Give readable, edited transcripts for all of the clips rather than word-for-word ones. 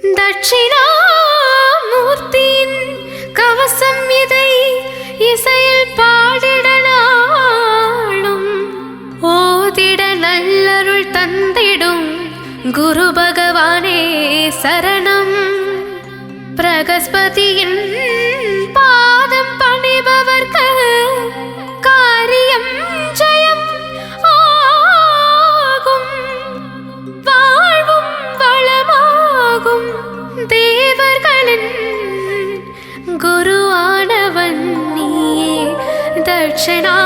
தட்சிணாமூர்த்தியின் கவசம் இதை இசையில் பாடிடனாலும் ஓதிட நல்லருள் தந்திடும் குரு பகவானே சரணம். பிரகஸ்பதியின் பாதம் பணிபவர்க்கு காரியம் ஜெயம் ஆகும், வாழ்வும் வளமாகும். தேவர்களின் குருவானவன் நீயே தட்சிணா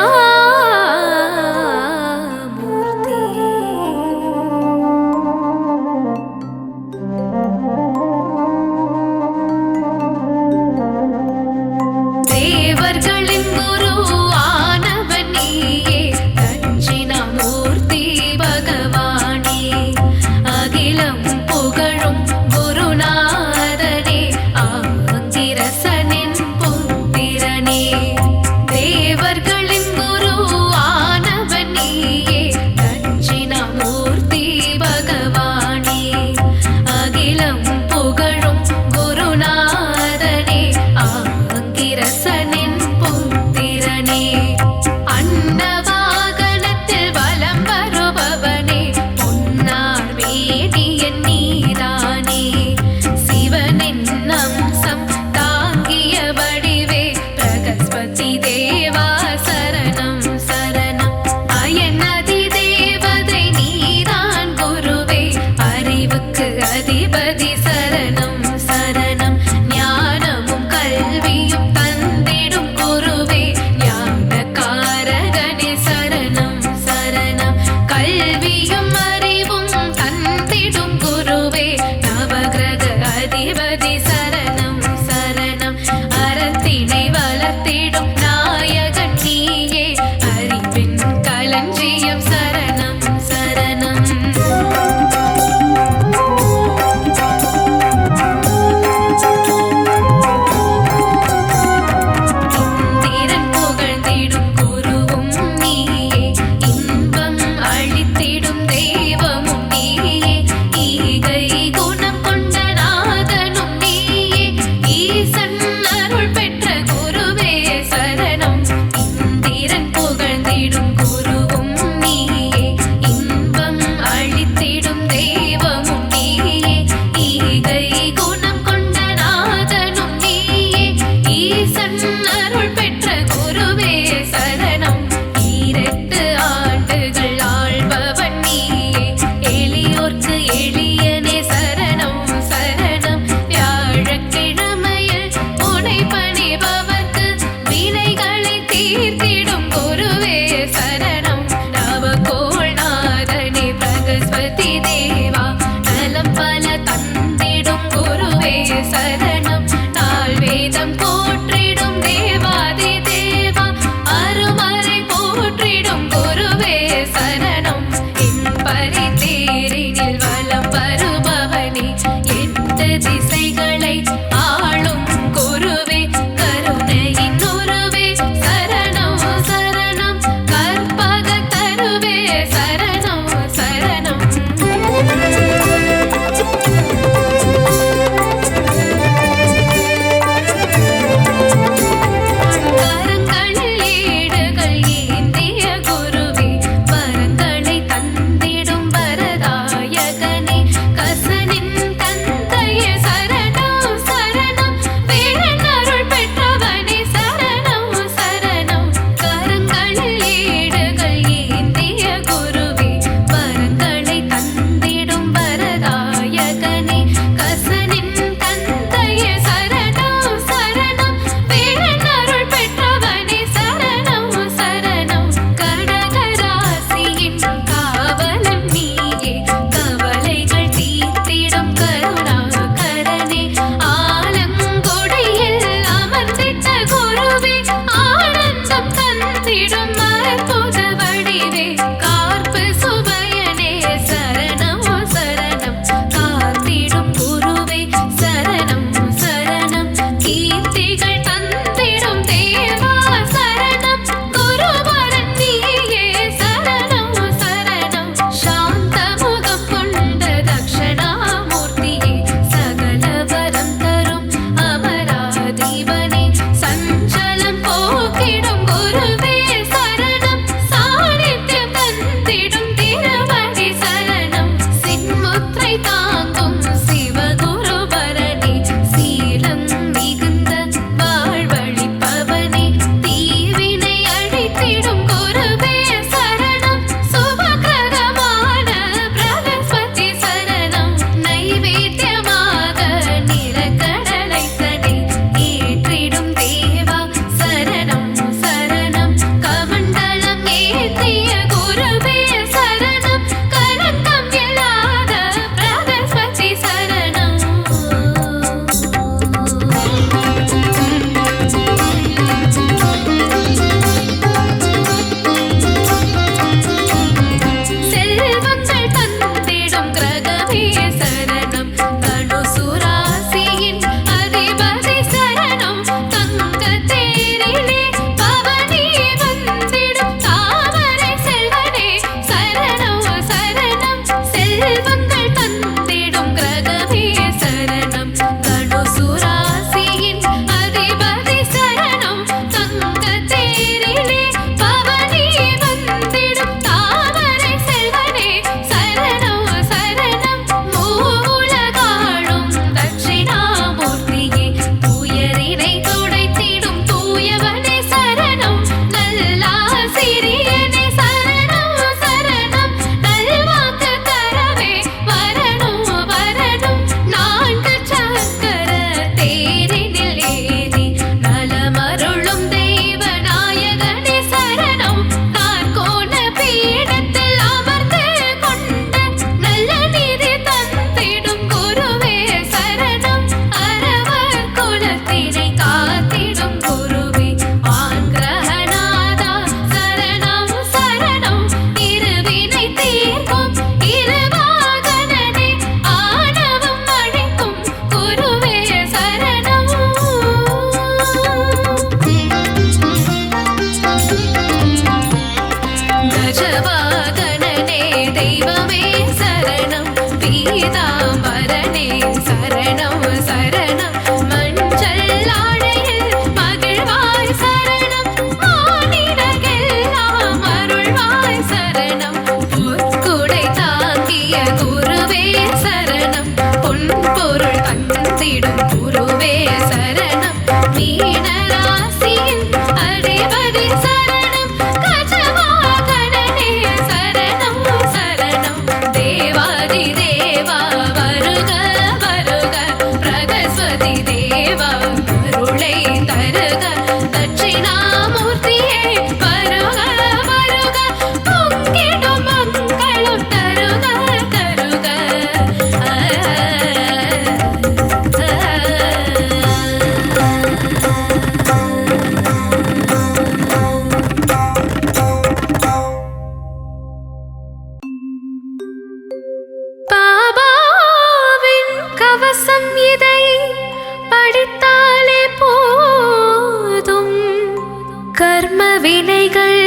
வினைகள்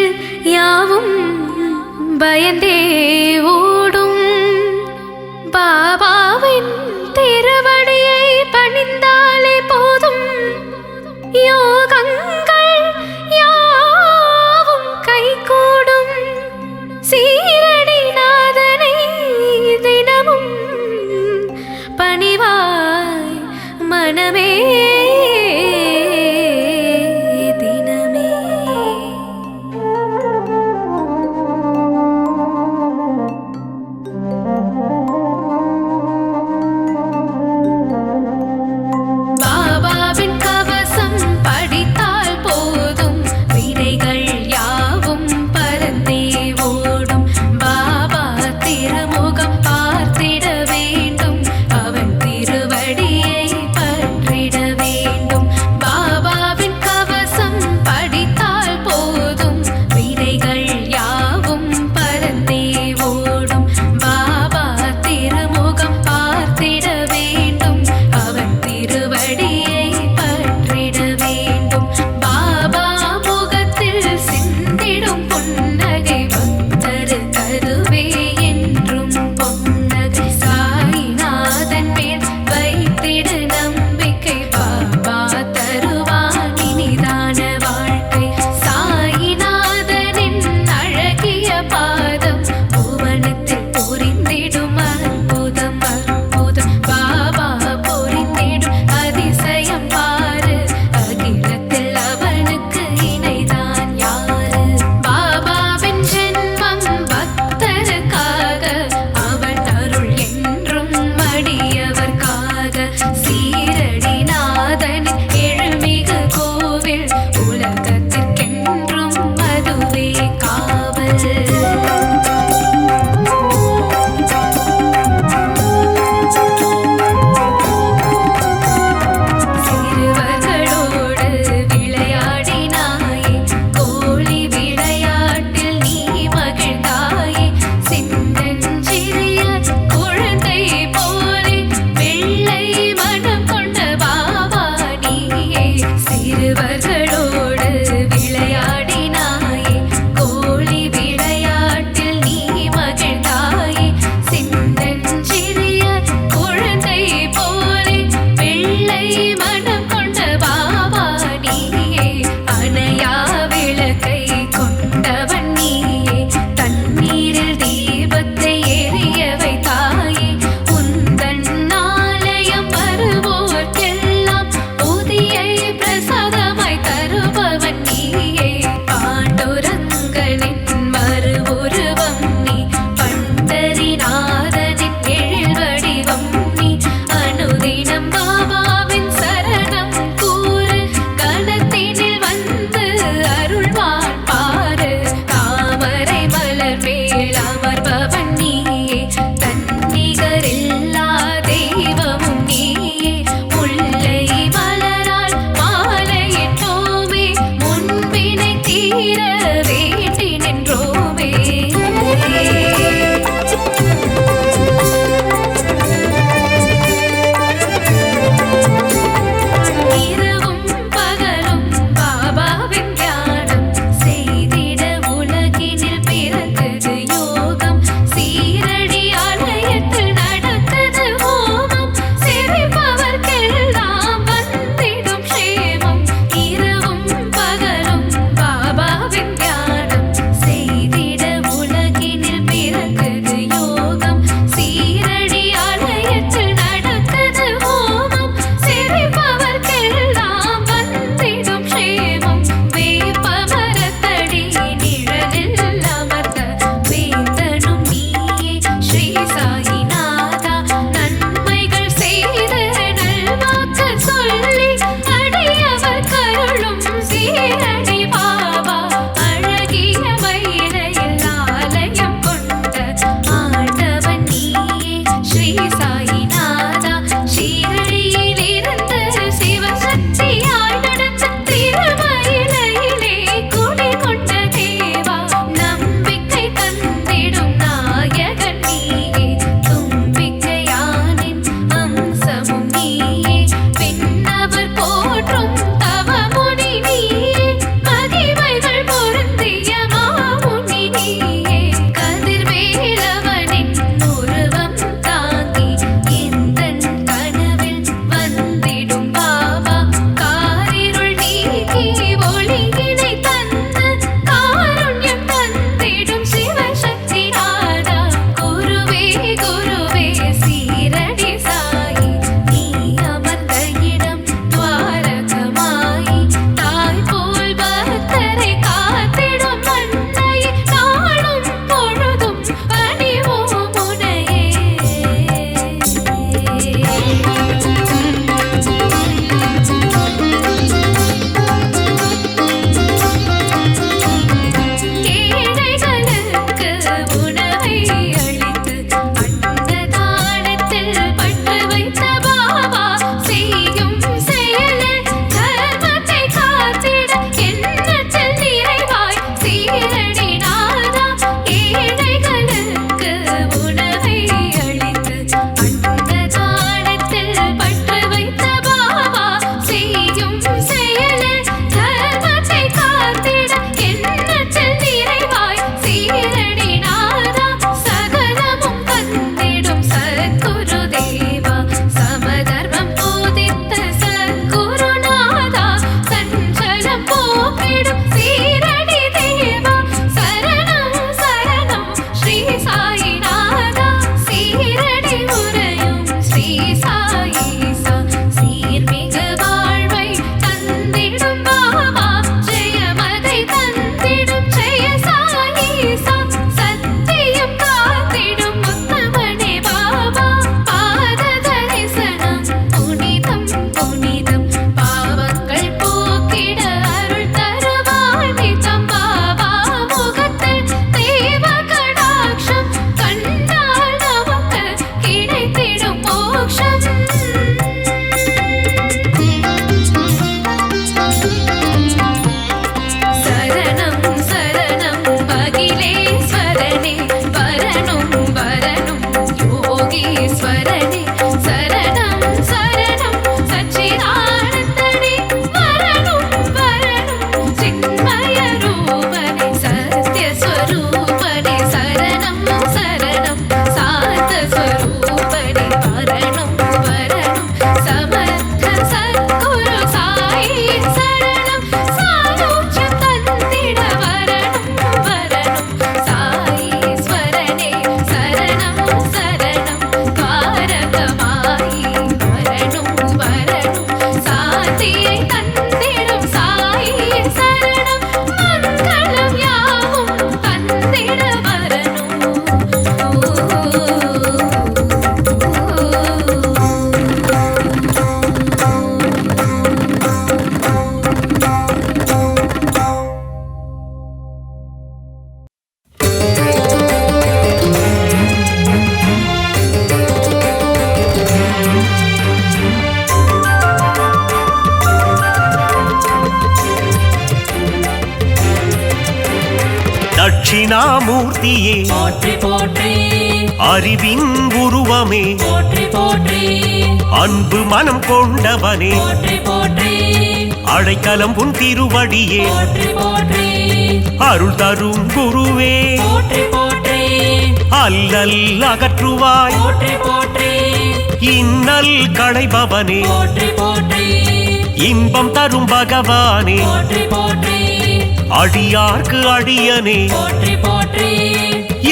யாவும் பயந்தே ஓடும். பாபாவின் திருவடியை பணிந்தாலே போதும், யோகங்கள் யாவும் கைகூடும். சீரடி நாதனை தினமும் பணிவாய் மனமே தினமே. பாபாவின் கவசம் படித்தால் தட்சிணாமூர்த்தியே போற்றி போற்றி அறிவின் உருவமே போற்றி போற்றி அன்பு மனம் கொண்டவனே போற்றி போற்றி அடைக்கலம் உன் திருவடியே போற்றி போற்றி அருள் தரும் குருவே போற்றி போற்றி அல்லல் அகற்றுவாய் போற்றி போற்றி இன்னல் களைபவனே போற்றி போற்றி இன்பம் தரும் பகவானே போற்றி போற்றி அடியார்க்கு அடியனே போற்றி போற்றி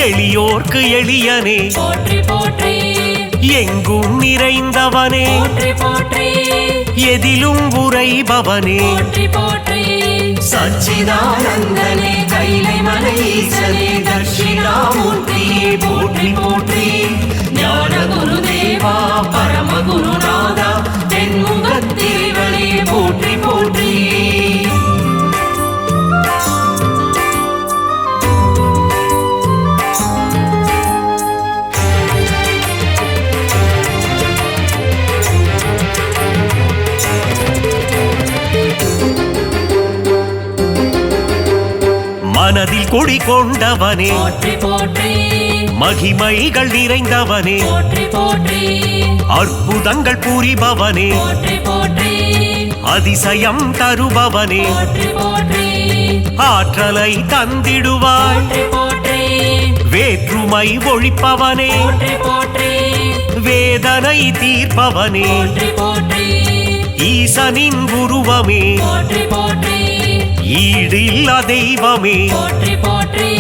எளியோர்க்கு எளியனே போற்றி போற்றி எங்கும் நிறைந்தவனே போற்றி போற்றி எதிலும் உரைபவனே போற்றி போற்றி சச்சிதானந்தனே கைலை மலை ஈசனே தட்சிணாமூர்த்தியே போற்றி போற்றி ஞான குருதேவா பரம குருநாதா தென்முகத்தேவனே போற்றி போற்றி மனதில் குடி கொண்டவனே போற்றி போற்றி மகிமைகள் நிறைந்தவனே போற்றி போற்றி அற்புதங்கள் புரிபவனே போற்றி போற்றி அதிசயம் தருபவனே போற்றி போற்றி ஆற்றலை தந்திடுவாய் போற்றி போற்றி வேற்றுமை ஒழிப்பவனே போற்றி போற்றி வேதனை தீர்ப்பவனே போற்றி போற்றி ஈசனின் உருவமே போற்றி போற்றி ஈடில்லா தெய்வமே போற்றி போற்றி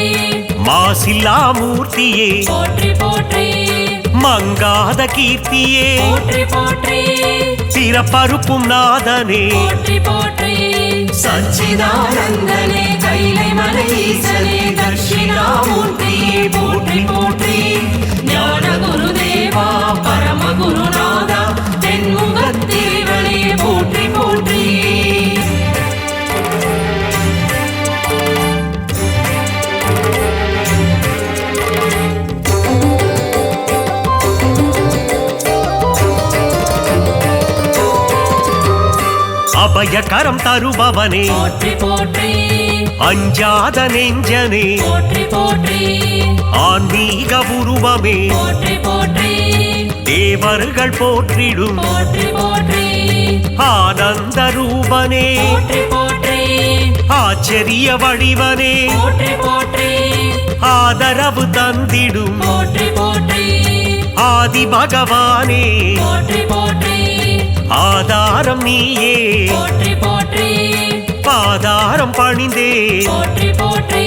மாசில்லா மூர்த்தியே போற்றி போற்றி மங்காத கீர்த்தியே போற்றி போற்றி பிறப்பறுப்பும் நாதனே போற்றி போற்றி சச்சிதானந்தனே கைலை மலை ஈசனே தட்சிணாமூர்த்தியே போற்றி போற்றி ஞான குருதேவா பரம குருநாதா தென்முகத்தேவனே போற்றி போற்றி அபயகரம் தருபவனே போற்றி போற்றி அஞ்சாத நெஞ்சனே போற்றி போற்றி ஆன்மீக உருவமே போற்றி போற்றி தேவர்கள் போற்றிடும் போற்றி போற்றி ஆனந்த ரூபனே போற்றி போற்றி ஆச்சரிய வடிவனே போற்றி போற்றி ஆதரவு தந்திடும் போற்றி போற்றி ஆதி பகவானே போற்றி போற்றி ஆதாரம் நீயே போற்றி போற்றி பாதாரம் பணிந்தே போற்றி போற்றி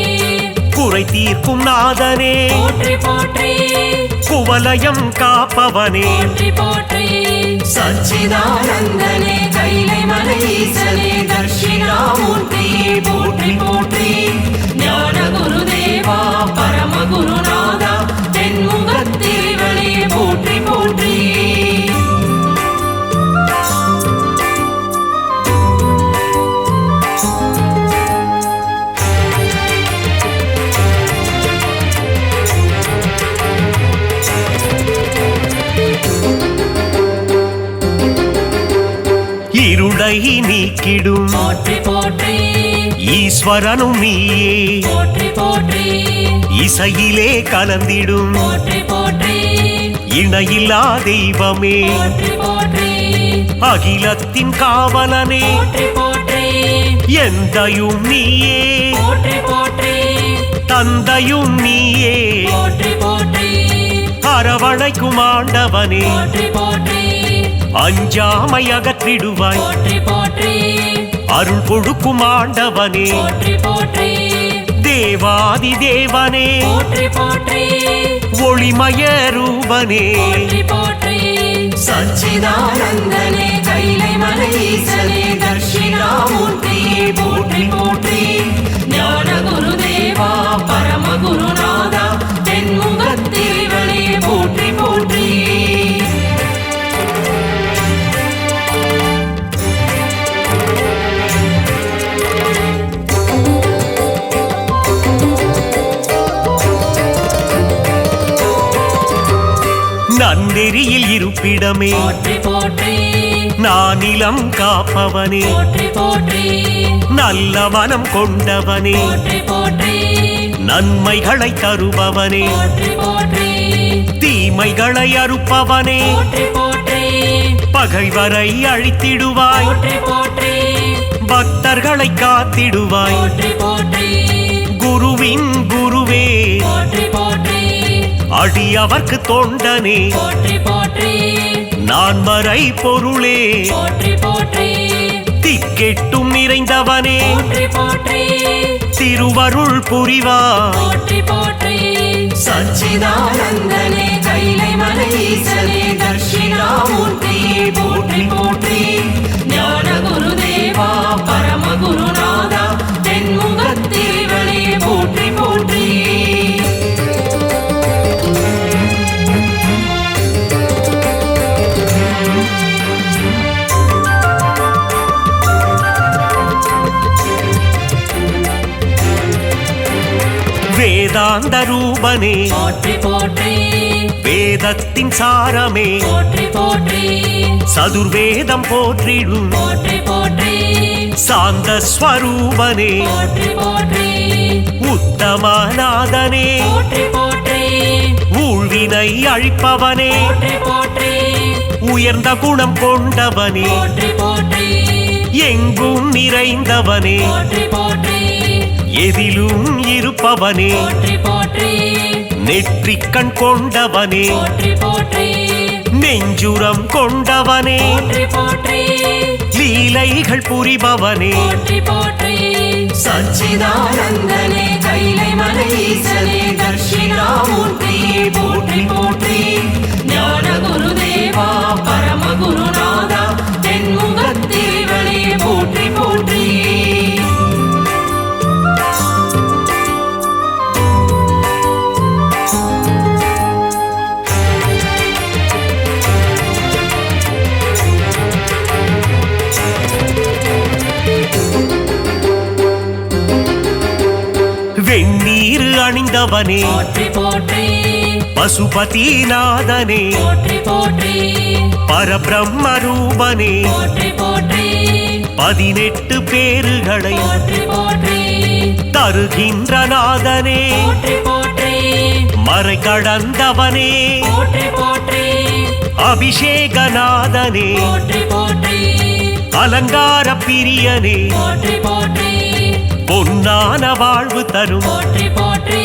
குறை தீர்க்கும் நாதனே போற்றி போற்றி குவலயம் காப்பவனே போற்றி போற்றி சச்சிதானந்தனே கைலை மலை ஈசனே தட்சிணாமூர்த்தியே போற்றி போற்றி ஞான குருதேவா பரம குருநாதா தென்முகத்தேவனே போற்றி போற்றி இருளை நீக்கிடும் போற்றி போற்றி ஈஸ்வரனும் நீயே போற்றி போற்றி இசையிலே கலந்திடும் போற்றி போற்றி இணையில்லா தெய்வமே போற்றி போற்றி அகிலத்தின் காவலனே போற்றி போற்றி எந்தையும் நீயே போற்றி போற்றி தந்தையும் நீயே போற்றி போற்றி அரவணைக்கும் ஆண்டவனே போற்றி போற்றி அஞ்சாமை அகற்றிடுவாய் போற்றி போற்றி அருள் கொடுக்கும் ஆண்டவனே போற்றி போற்றி தேவாதி தேவனே போற்றி போற்றி ஒளிமய ரூபனே போற்றி போற்றி சச்சிதானந்தனே கைலை மலை ஈசனே தட்சிணாமூர்த்தியே போற்றி போற்றி ஞான குருதேவா பரம குருநாதா தென்முகத்தேவனே போற்றி போற்றி நன்னெறியில் இருப்பிடமே போற்றி போற்றி நானிலம் காப்பவனே போற்றி போற்றி நல்ல மனம் கொண்டவனே போற்றி போற்றி நன்மைகளை தருபவனே போற்றி போற்றி தீமைகளை அறுப்பவனே போற்றி போற்றி பகைவரை அழித்திடுவாய் போற்றி போற்றி பக்தர்களை காத்திடுவாய் போற்றி போற்றி குருவின் குருவே போற்றி போற்றி அடியவர்க்கு தொண்டனே போற்றி போற்றி நான்மறை பொருளே போற்றி போற்றி திக்கெட்டும் நிறைந்தவனே போற்றி போற்றி திருவருள் புரிவாய் போற்றி போற்றி சச்சிதானந்தனே கைலை மலை ஈசனே தட்சிணாமூர்த்தியே போற்றி போற்றி ஞான குருதேவா பரம குருநாதா தென்முகத்தேவனே போற்றி போற்றி வேதாந்த ரூபனே போற்றி போற்றி வேதத்தின் சாரமே போற்றி போற்றி சதுர்வேதம் போற்றிடும் போற்றி போற்றி சாந்த ஸ்வரூபனே போற்றி போற்றி உத்தமநாதனே போற்றி போற்றி ஊழ்வினை அழிப்பவனே போற்றி போற்றி உயர்ந்த குணம் கொண்டவனே போற்றி போற்றி எங்கும் நிறைந்தவனே போற்றி போற்றி எதிலும் இருப்பவனே போற்றி போற்றி நெற்றிக்கண் கொண்டவனே போற்றி போற்றி நெஞ்சுரம் கொண்டவனே போற்றி போற்றி லீலைகள் புரிபவனே போற்றி போற்றி சச்சிதானந்தனே கைலை மலை ஈசனே தட்சிணாமூர்த்தியே போற்றி போற்றி ஞான குருதேவா பரம குருநாதா தென்முகத்தேவனே போற்றி போற்றி வெண்ணீர் அணிந்தவனே போற்றி போற்றி பசுபதிநாதனே போற்றி போற்றி பரபிரம்ம ரூபனே போற்றி போற்றி 18 பேறுகளை போற்றி போற்றி தருகின்ற நாதனே போற்றி போற்றி மறை கடந்தவனே போற்றி போற்றி அபிஷேகநாதனே போற்றி போற்றி அலங்கார பிரியனே போற்றி போற்றி பொன்னான வாழ்வு தரும் போற்றி போற்றி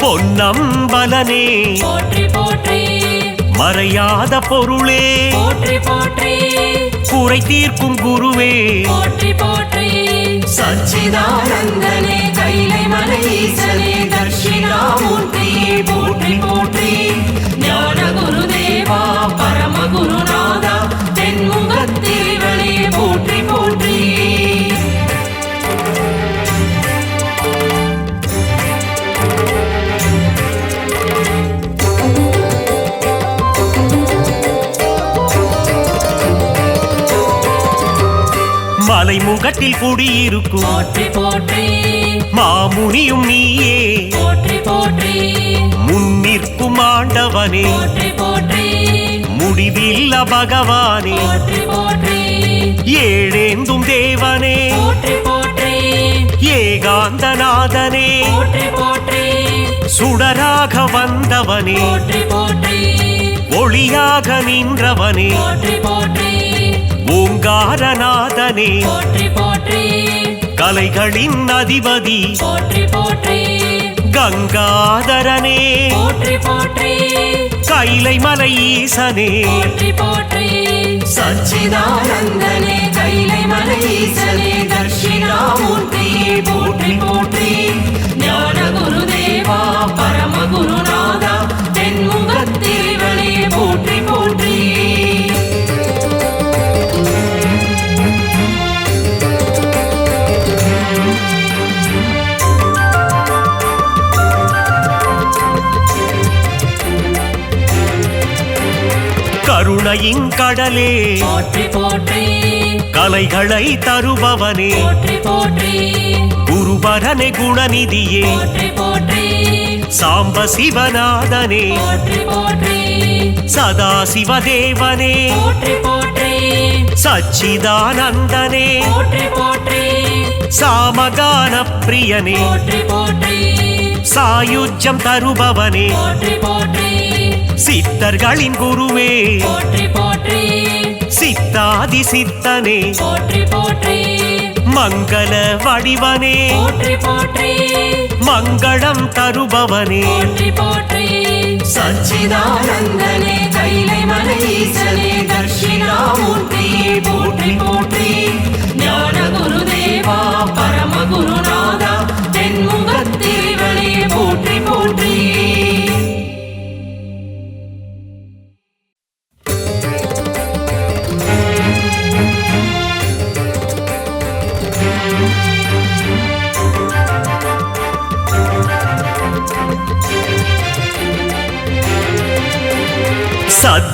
பொன்னம்பலனே போற்றி போற்றி மறையாத பொருளே போற்றி போற்றி குறை தீர்க்கும் குருவே போற்றி போற்றி சச்சிதானந்தனே கைலை மலை ஈசனே தட்சிணாமூர்த்தியே போற்றி போற்றி ஞான குருதேவா பரம குருநாதா தென்முகத்தேவனே போற்றி போற்றி மலைமுகட்டில் குடியிருக்கும் போற்றி போற்றி மாமுனியும் நீயே போற்றி போற்றி முன்னிற்கும் ஆண்டவனே போற்றி போற்றி முடிவில்ல பகவானே போற்றி போற்றி ஏழேந்தும் தேவனே போற்றி போற்றி ஏகாந்தநாதனே போற்றி போற்றி சுடராக வந்தவனே போற்றி போற்றி ஒளியாக நின்றவனே போற்றி போற்றி ஓங்காரநாதனே போற்றி போற்றி கலைகளின் அதிபதி போற்றி போற்றி கங்காதரனே போற்றி போற்றி கைலை மலை ஈசனே போற்றி போற்றி சச்சிதானந்தனே கைலை மலை ஈசனே தட்சிணாமூர்த்தியே போற்றி போற்றி ஞான குருதேவா பரம குருநாதா தென்முகத்தேவனே போற்றி போற்றி கருணையின் கடலே போற்றி போற்றி கலைகளை தருபவனே போற்றி போற்றி குருபரனே குணநிதியே போற்றி போற்றி சாம்ப சிவநாதனே போற்றி போற்றி சதா சிவதேவனே போற்றி போற்றி சச்சிதானந்தனே போற்றி போற்றி சாமகான பிரியனே போற்றி போற்றி சாயுஜ்யம் தருபவனே போற்றி போற்றி சித்தர்களின் குருவே போற்றி போற்றி சித்தாதி சித்தனே போற்றி போற்றி மங்கள வடிவனே போற்றி போற்றி மங்களம் தருபவனே போற்றி போற்றி சச்சிதானந்தனே கைலை மலை ஈசனே தட்சிணாமூர்த்தியே போற்றி போற்றி ஞான குருதேவா பரம குருநாதா தென்முகத்திரிவனே போற்றி போற்றி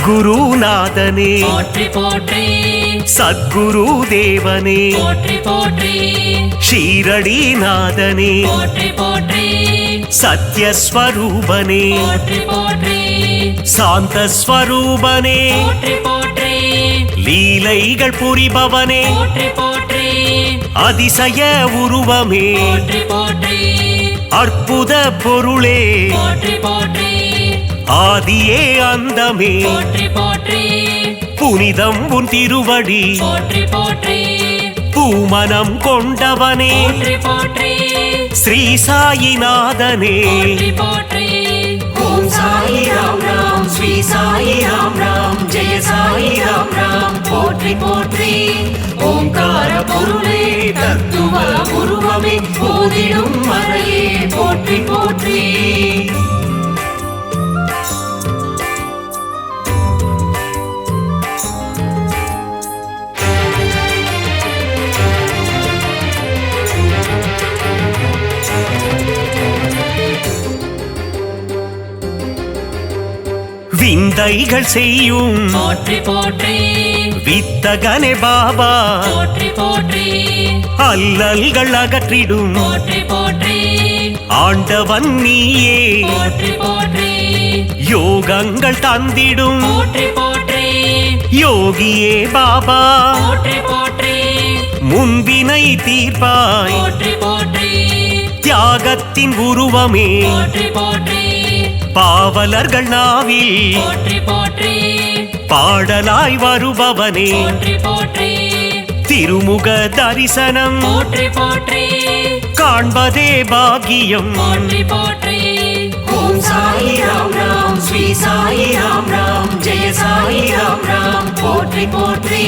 சத்குருநாதனே போற்றி போற்றி சத்குரு தேவனே போற்றி போற்றி ஷீரடிநாதனே போற்றி போற்றி சத்யஸ்வரூபனே போற்றி போற்றி சாந்தஸ்வரூபனே போற்றி போற்றி லீலைகள் புரிபவனே போற்றி போற்றி அதிசய உருவமே போற்றி போற்றி அற்புத பொருளே போற்றி போற்றி ஆதியே அந்தமே போற்றி போற்றி புனிதம் உன் திருவடி போற்றி போற்றி பூமனம் கொண்டவனே போற்றி போற்றி ஸ்ரீ சாயிநாதனே போற்றி போற்றி ஓம் சாயி ராம் ராம் ஸ்ரீ சாயி ராம் ராம் ஜெய சாயி ராம் ராம் போற்றி போற்றி ஓம்கார பொருளே தத்துவ உருவமே போதிடும் மறையே போற்றி போற்றி விந்தைகள் செய்யும் போற்றி போற்றி வித்தகனே பாபா போற்றி போற்றி அல்லல்கள் அகற்றிடும் போற்றி போற்றி ஆண்டவன் நீயே போற்றி போற்றி யோகங்கள் தந்திடும் போற்றி போற்றி யோகியே பாபா போற்றி போற்றி முன்பினை தீர்ப்பாய் போற்றி போற்றி தியாகத்தின் உருவமே போற்றி போற்றி பாவலர்கள் நாவில் போற்றி போற்றி பாடலாய் வருபவனே போற்றி போற்றி திருமுக தரிசனம் போற்றி போற்றி காண்பதே பாக்கியம் போற்றி போற்றி ஓம் சாயி ராம் ராம் ஸ்ரீ சாயி ராம் ராம் ஜெய சாயி ராம் ராம் போற்றி போற்றி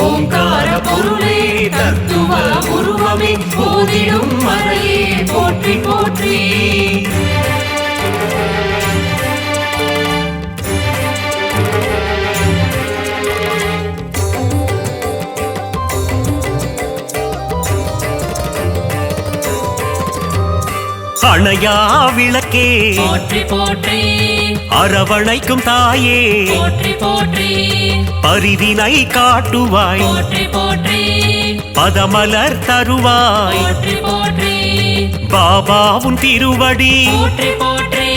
ஓம்கார பொருளே தத்துவ உருவமே போதிடும் மறையே போற்றி போற்றி அணையா விளக்கே போற்றி போற்றி அரவணைக்கும் தாயே போற்றி போற்றி பரிவினை காட்டுவாய் போற்றி போற்றி பதமலர் தருவாய் போற்றி போற்றி பாபாவுன் திருவடி போற்றி போற்றி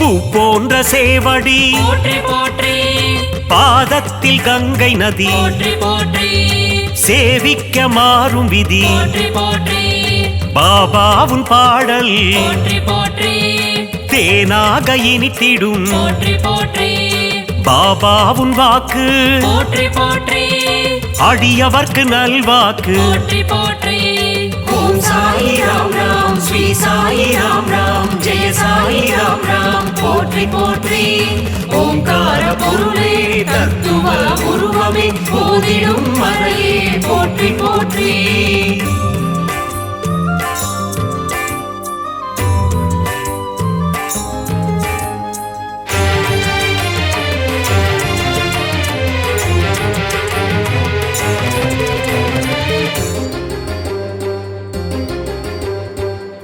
பூ போன்ற சேவடி போற்றி போற்றி பாதத்தில் கங்கை நதி போற்றி போற்றி சேவிக்க மாறும் விதி போற்றி போற்றி பாபாவுன் பாடல் போற்றி போற்றி தேனாக இனித்திடும் போற்றி போற்றி பாபாவுன் வாக்கு போற்றி போற்றி அடியவர்க்கு நல்வாக்கு போற்றி போற்றி ஓம் சாயி ராம் ராம் ஸ்ரீ சாயி ராம் ராம் ஜெய சாயி ராம் ராம் போற்றி போற்றி ஓம்கார பொருளே தத்துவ உருவமே போதிடும் மறையே போற்றி போற்றி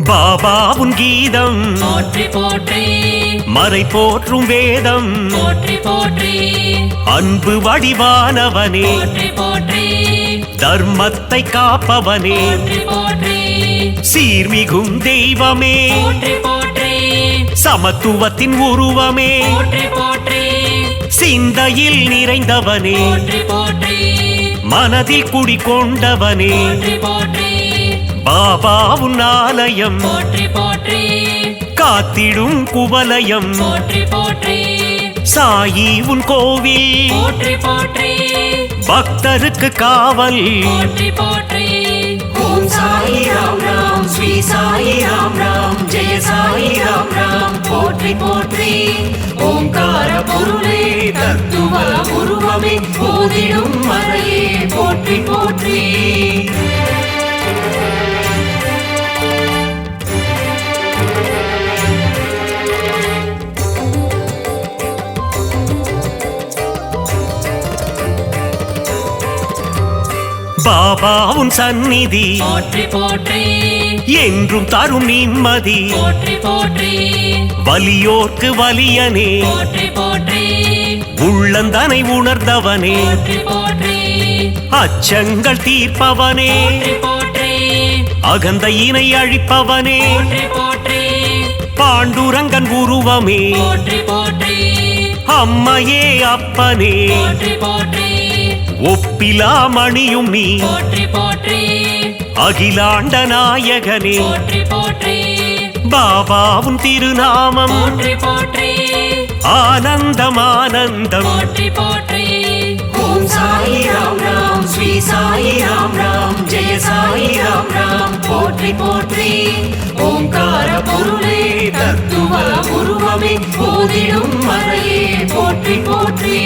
பாபாவுன் கீதம் போற்றி போற்றி மறை போற்றும் வேதம் போற்றி போற்றி அன்பு வடிவானவனே போற்றி போற்றி தர்மத்தை காப்பவனே போற்றி போற்றி சீர்மிகும் தெய்வமே போற்றி போற்றி சமத்துவத்தின் உருவமே போற்றி போற்றி சிந்தையில் நிறைந்தவனே போற்றி போற்றி மனதில் குடிகொண்டவனே போற்றி போற்றி பாபாவுன் ஆலயம் போற்றி போற்றி காத்திடும் குவலயம் போற்றி போற்றி சாயி உன் கோவில் போற்றி போற்றி பக்தருக்கு காவல் போற்றி போற்றி ஓம் சாயி ராம் ராம் ஸ்ரீ சாயி ராம் ராம் ஜெய சாயி ராம் ராம் போற்றி போற்றி ஓங்கார பொருளே தத்துவ உருவமே போதிடும் மறையே போற்றி போற்றி பாபா உன் சந்நிதி போற்றி போற்றி என்றும் தரும் நிம்மதி போற்றி போற்றி வலியோர்க்கு வலியனே போற்றி போற்றி உள்ளந்தனை உணர்ந்தவனே போற்றி போற்றி அச்சங்கள் தீர்ப்பவனே போற்றி போற்றி அகந்தையினை அழிப்பவனே போற்றி போற்றி பாண்டுரங்கன் உருவமே போற்றி போற்றி அம்மையே அப்பனே போற்றி போற்றி ஒப்பிலா மணியும் நீ போற்றி போற்றி அகிலாண்ட நாயகனே போற்றி போற்றி பாபாவும் திருநாமம் போற்றி போற்றி ஆனந்தம் ஆனந்தம் போற்றி போற்றி ஓம் சாயி ராம் ராம் ஸ்ரீ சாயி ராம் ராம் ஜெய சாயி ராம் ராம் போற்றி போற்றி ஓங்கார பொருளே தத்துவ உருவமே போதிடும் மறையே போற்றி போற்றி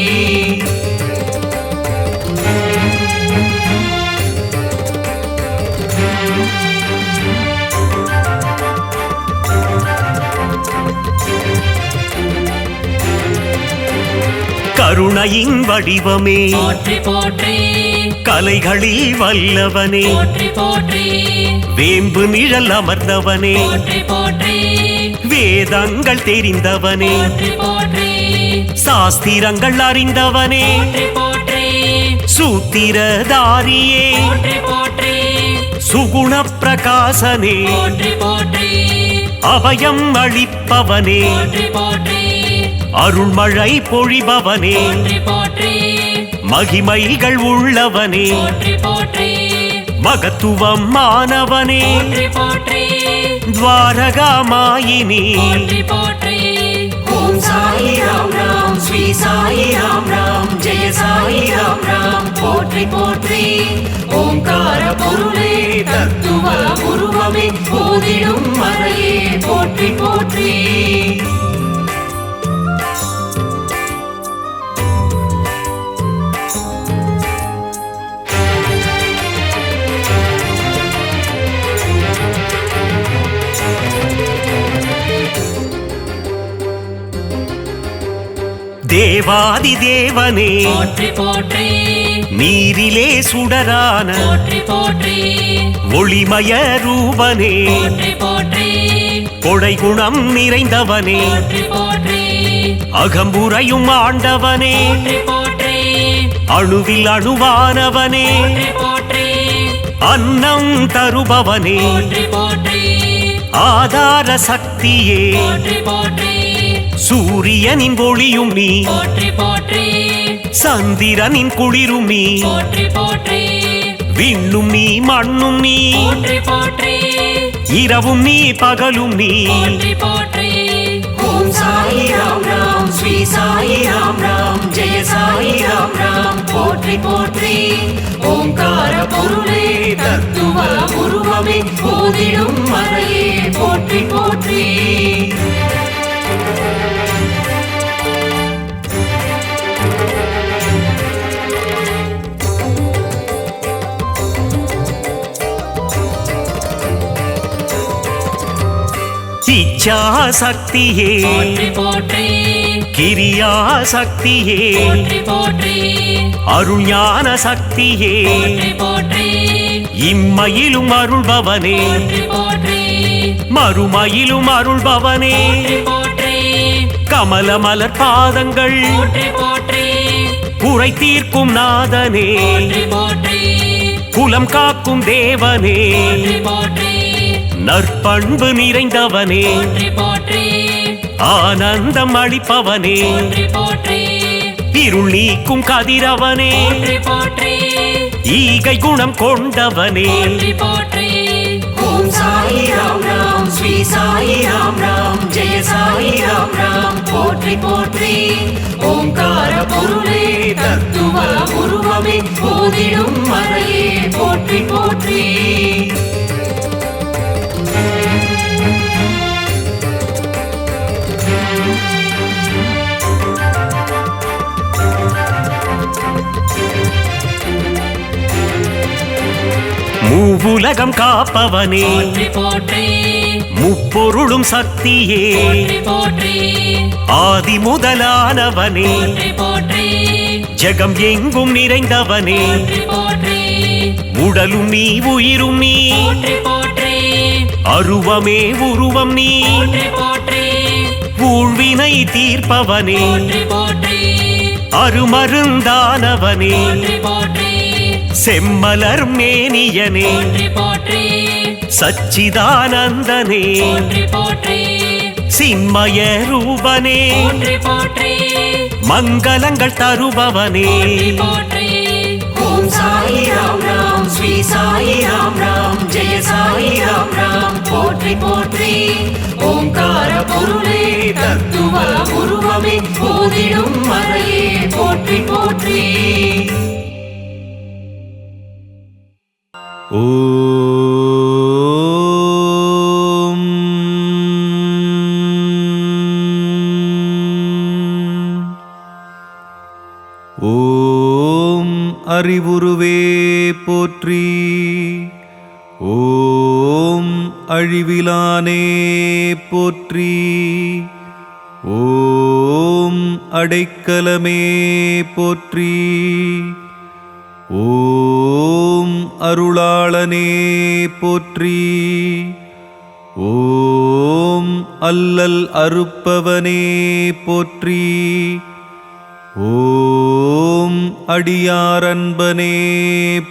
கருணையின் வடிவமே போற்றி போற்றி கலைகளில் வல்லவனே போற்றி போற்றி வேம்பு நிழல் அமர்ந்தவனே போற்றி போற்றி வேதங்கள் தெரிந்தவனே போற்றி போற்றி சாஸ்திரங்கள் அறிந்தவனே போற்றி போற்றி சூத்திரதாரியே போற்றி போற்றி சுகுண பிரகாசனே போற்றி போற்றி அபயம் அளிப்பவனே போற்றி போற்றி அருள்மழை பொழிபவனே போற்றி போற்றி மகிமைகள் உள்ளவனே போற்றி போற்றி மகத்துவம் மாணவனே போற்றி போற்றி துவாரகா மாயினி போற்றி போற்றி ஓம் சாயி ராம் ராம் ஸ்ரீ சாயி ராம் ராம் ஜெய சாயி ராம் ராம் போற்றி போற்றி ஓங்கார பொருளே தத்துவ உருவமே போதிடும் மறையே போற்றி போற்றி தேவாதி தேவனே போற்றி போற்றி நீரிலே சுடரான போற்றி போற்றி ஒளிமய ரூபனே போற்றி போற்றி கொடை குணம் நிறைந்தவனே போற்றி போற்றி அகம்புரையும் ஆண்டவனே போற்றி போற்றி அணுவில் அணுவானவனே போற்றி போற்றி அன்னம் தருபவனே போற்றி போற்றி ஆதார சக்தியே போற்றி போற்றி சூரியனின் ஒளியும் நீ போற்றி போற்றி சந்திரனின் குளிரும் நீ போற்றி போற்றி விண்ணும் நீ மண்ணும் நீ போற்றி போற்றி இரவும் நீ பகலும் நீ போற்றி போற்றி ஓம் சாயி ராம் ராம் ஸ்ரீ சாயி ராம் ராம் ஜெய சாயி ராம் ராம் போற்றி போற்றி ஓங்கார பொருளே தத்துவ உருவமே போதிடும் மறையே போற்றி போற்றி இச்சா சக்தியே போற்றி போற்றி கிரியா சக்தியே போற்றி போற்றி அருள் ஞான சக்தியே போற்றி போற்றி இம்மையிலும் அருள்பவனே போற்றி போற்றி மறுமையிலும் அருள்பவனே போற்றி போற்றி கமல மலர் பாதங்கள் போற்றி போற்றி குறை தீர்க்கும் நாதனே போற்றி போற்றி குலம் காக்கும் தேவனே போற்றி போற்றி நற்பண்பு நிறைந்தவனே போற்றி போற்றி ஆனந்தம் அளிப்பவனே போற்றி போற்றி இருள் நீக்கும் கதிரவனே போற்றி போற்றி ஈகை குணம் கொண்டவனே போற்றி போற்றி ஓம் சாயி ராம் ராம் ஸ்ரீ சாயி ராம் ராம் ஜெய சாயி ராம் ராம் போற்றி போற்றி ஓங்கார பொருளே தத்துவ உருவமே போதிடும் மறையே போற்றி போற்றி மூவுலகம் காப்பவனே போற்றி போற்றி முப்பொருளும் சக்தியே போற்றி போற்றி ஆதி முதலானவனே போற்றி போற்றி ஜெகம் எங்கும் நிறைந்தவனே போற்றி போற்றி உடலும் நீ உயிரும் நீ போற்றி போற்றி அருவமே உருவம் நீ போற்றி போற்றி ஊழ்வினை தீர்ப்பவனே போற்றி போற்றி அருமருந்தானவனே போற்றி போற்றி செம்மலர் மேனியனே போற்றி போற்றி சச்சிதானந்தனே போற்றி போற்றி சின்மய ரூபனே போற்றி போற்றி மங்களங்கள் தருபவனே போற்றி ஓம் சாயி ராம் ராம் ஸ்ரீ சாயி ராம் ராம் ஜெய சாயி ராம் ராம் போற்றி போற்றி ஓங்கார பொருளே தத்துவ உருவமே போதிடும் மறையே போற்றி போற்றி ஓம் ஓம் அறிவுருவே போற்றி ஓம் அழிவிலானே போற்றி ஓம் அடைக்கலமே போற்றி ஓம் அருளாளனே போற்றி ஓம் அல்லல் அறுப்பவனே போற்றி ஓம் அடியாரன்பனே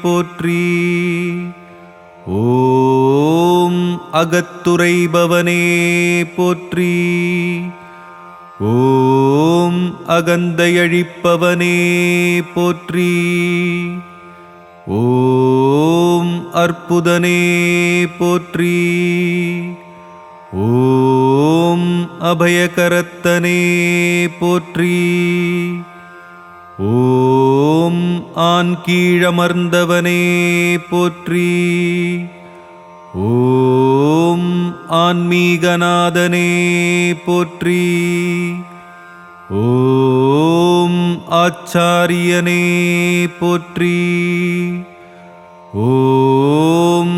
போற்றி ஓம் அகத்துரைபவனே போற்றி ஓம் அகந்தையழிப்பவனே போற்றி ஓம் அற்புதனே போற்றி ஓம் அபயகரத்தனே போற்றி ஓம் ஆண் கீழமர்ந்தவனே போற்றி ஓம் ஆன்மீகநாதனே போற்றி ஓம் ஆச்சாரியனே போற்றி ஓம்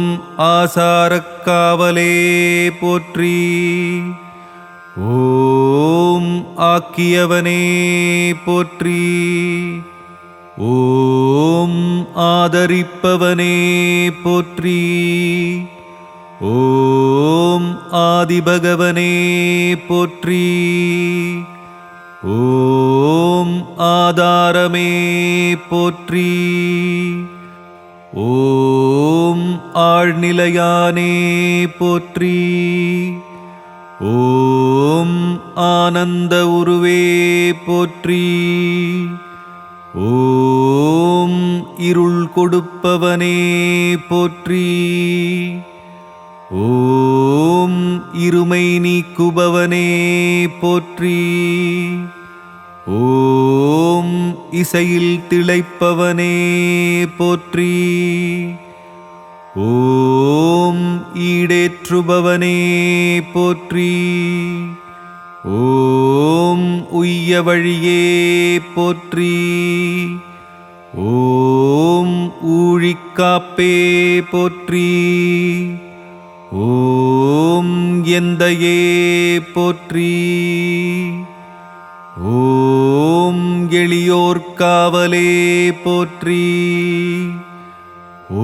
ஆசாரக்காவலே போற்றி ஓம் ஆக்கியவனே போற்றி ஓம் ஆதரிப்பவனே போற்றி ஓம் ஆதிபகவனே போற்றி ஓம் ஆதாரமே போற்றி ஓம் ஆழ்நிலையானே போற்றி ஓம் ஆனந்த உருவே போற்றி ஓம் இருள் கொடுப்பவனே போற்றி ஓம் இருமை நீக்குபவனே போற்றி ஓம் இசையில் திளைப்பவனே போற்றி ஓம் ஈடேற்றுபவனே போற்றி ஓம் உய்ய வழியே போற்றி ஓம் ஊழிக்காப்பே போற்றி ஓம் எந்தையே போற்றி ஓம் எளியோர்காவலே போற்றி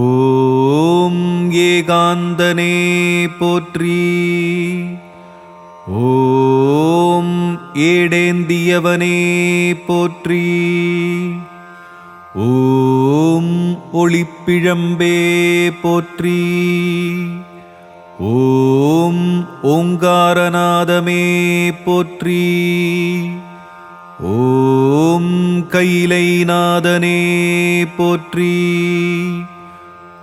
ஓம் ஏகாந்தனே போற்றி ஓம் ஏடேந்தியவனே போற்றி ஓம் ஒளிப்பிழம்பே போற்றி ஓம் ஓங்காரநாதமே போற்றி ஓம் கைலைநாதனே போற்றி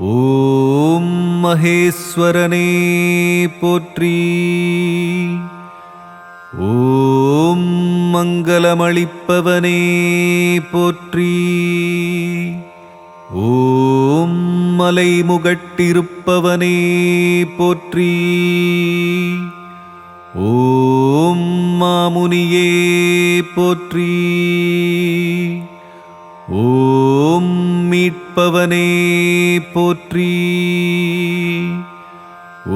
ஓம் மகேஸ்வரனே போற்றி. ஓம் மங்களமளிப்பவனே போற்றி. ஓம் மலைமுகட்டிருப்பவனே போற்றி. ஓம் மாமுனியே போற்றி. ஓம் மீட்பவனே போற்றி.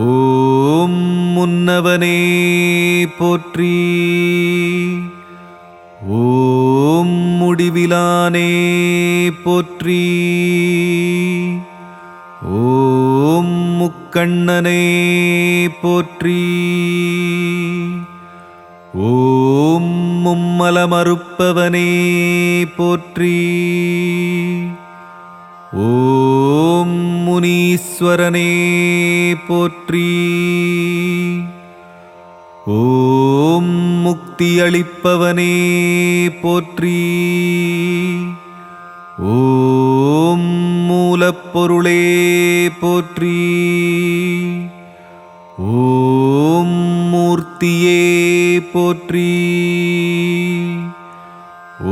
ஓம் முன்னவனே போற்றி. ஓம் முடிவிலானே போற்றி. ஓம் முக்கண்ணனே போற்றி. ஓம் மும்மலமறுப்பவனே போற்றி. ஓம் முனீஸ்வரனே போற்றி. ஓம் முக்தியளிப்பவனே போற்றி. ஓம் மூலப்பொருளே போற்றி. ஓம் மூர்த்தியே போற்றி.